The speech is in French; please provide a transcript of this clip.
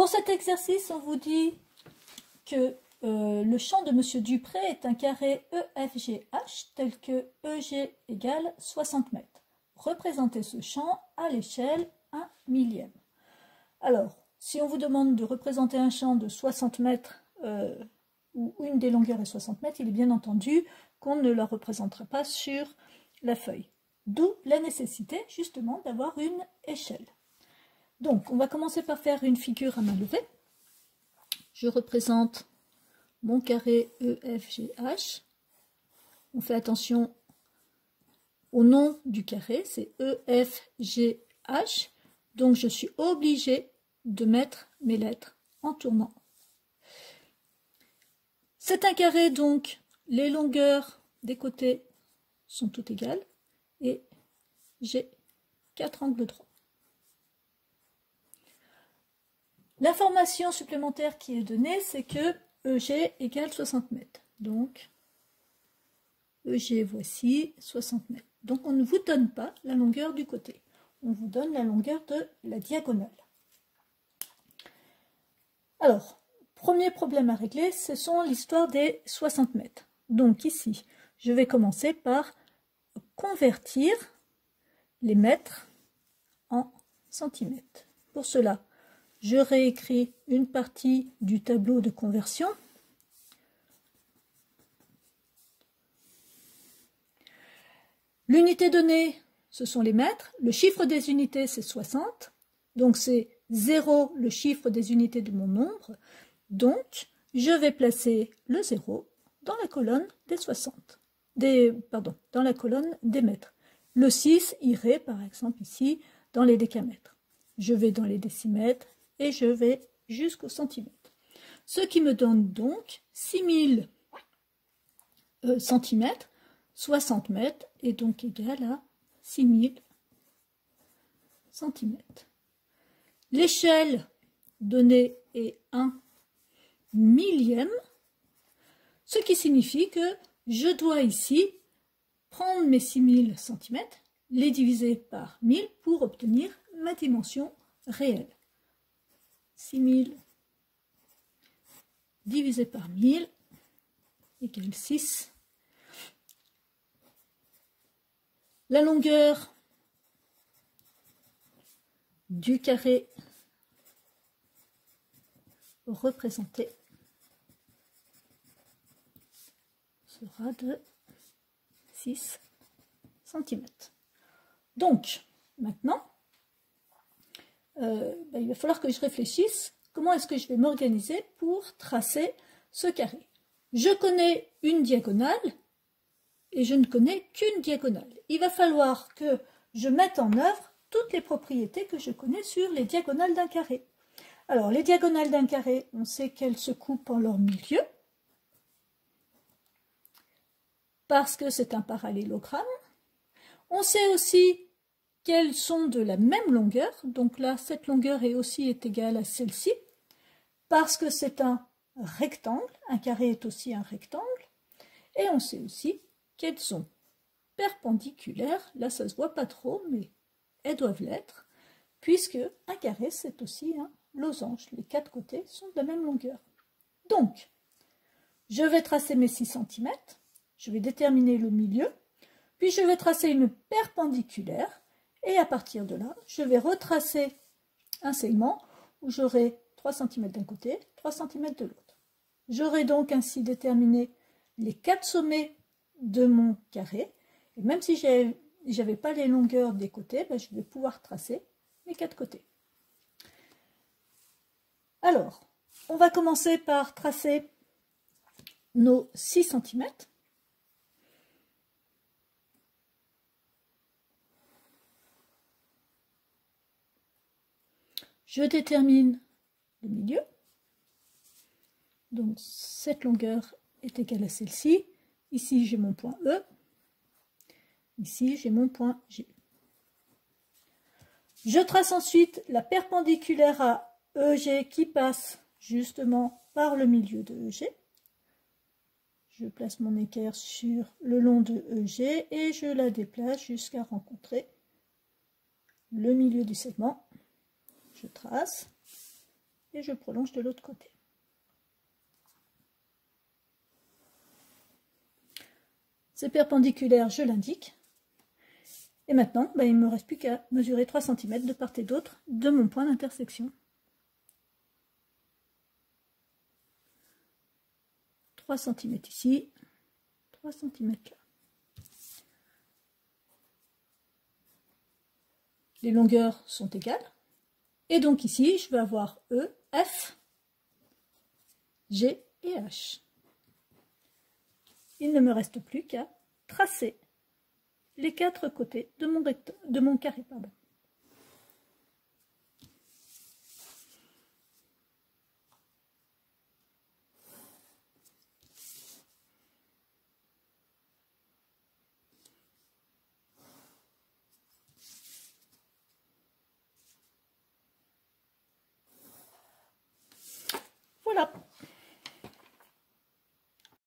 Pour cet exercice, on vous dit que le champ de M. Dupré est un carré EFGH tel que EG égale 60 mètres. Représentez ce champ à l'échelle 1 millième. Alors, si on vous demande de représenter un champ de 60 mètres où une des longueurs est 60 mètres, il est bien entendu qu'on ne la représentera pas sur la feuille. D'où la nécessité justement d'avoir une échelle. Donc, on va commencer par faire une figure à main levée. Je représente mon carré EFGH. On fait attention au nom du carré, c'est EFGH. Donc, je suis obligée de mettre mes lettres en tournant. C'est un carré, donc les longueurs des côtés sont toutes égales et j'ai 4 angles droits. L'information supplémentaire qui est donnée, c'est que EG égale 60 mètres. Donc, EG, voici 60 mètres. Donc, on ne vous donne pas la longueur du côté. On vous donne la longueur de la diagonale. Alors, premier problème à régler, ce sont l'histoire des 60 mètres. Donc, ici, je vais commencer par convertir les mètres en centimètres. Pour cela, je réécris une partie du tableau de conversion. L'unité donnée, ce sont les mètres. Le chiffre des unités, c'est 60. Donc, c'est 0, le chiffre des unités de mon nombre. Donc, je vais placer le 0 dans la colonne des 60. Dans la colonne des mètres. Le 6 irait, par exemple, ici, dans les décamètres. Je vais dans les décimètres et je vais jusqu'au centimètre. Ce qui me donne donc 6000 centimètres, 60 mètres, est donc égal à 6000 centimètres. L'échelle donnée est 1 millième, ce qui signifie que je dois ici prendre mes 6000 cm, les diviser par 1000 pour obtenir ma dimension réelle. 6000 divisé par 1000 égale 6. La longueur du carré représenté sera de 6 cm. Donc, maintenant, il va falloir que je réfléchisse comment est-ce que je vais m'organiser pour tracer ce carré. Je connais une diagonale et je ne connais qu'une diagonale. Il va falloir que je mette en œuvre toutes les propriétés que je connais sur les diagonales d'un carré. Alors, les diagonales d'un carré, on sait qu'elles se coupent en leur milieu, parce que c'est un parallélogramme. On sait aussi qu'elles sont de la même longueur, donc là, cette longueur est égale à celle-ci, parce que c'est un rectangle, un carré est aussi un rectangle, et on sait aussi qu'elles sont perpendiculaires, là ça se voit pas trop, mais elles doivent l'être, puisque un carré c'est aussi un losange, les 4 côtés sont de la même longueur. Donc, je vais tracer mes 6 cm, je vais déterminer le milieu, puis je vais tracer une perpendiculaire, et à partir de là, je vais retracer un segment où j'aurai 3 cm d'un côté, 3 cm de l'autre. J'aurai donc ainsi déterminé les 4 sommets de mon carré, et même si je n'avais pas les longueurs des côtés, je vais pouvoir tracer mes 4 côtés. Alors, on va commencer par tracer nos 6 cm. Je détermine le milieu. Donc, cette longueur est égale à celle-ci. Ici, j'ai mon point E. Ici, j'ai mon point G. Je trace ensuite la perpendiculaire à EG qui passe justement par le milieu de EG. Je place mon équerre sur le long de EG et je la déplace jusqu'à rencontrer le milieu du segment. Je trace et je prolonge de l'autre côté. C'est perpendiculaire, je l'indique. Et maintenant, il ne me reste plus qu'à mesurer 3 cm de part et d'autre de mon point d'intersection. 3 cm ici, 3 cm là. Les longueurs sont égales. Et donc ici, je vais avoir E, F, G et H. Il ne me reste plus qu'à tracer les 4 côtés de mon carré. Pardon. Voilà.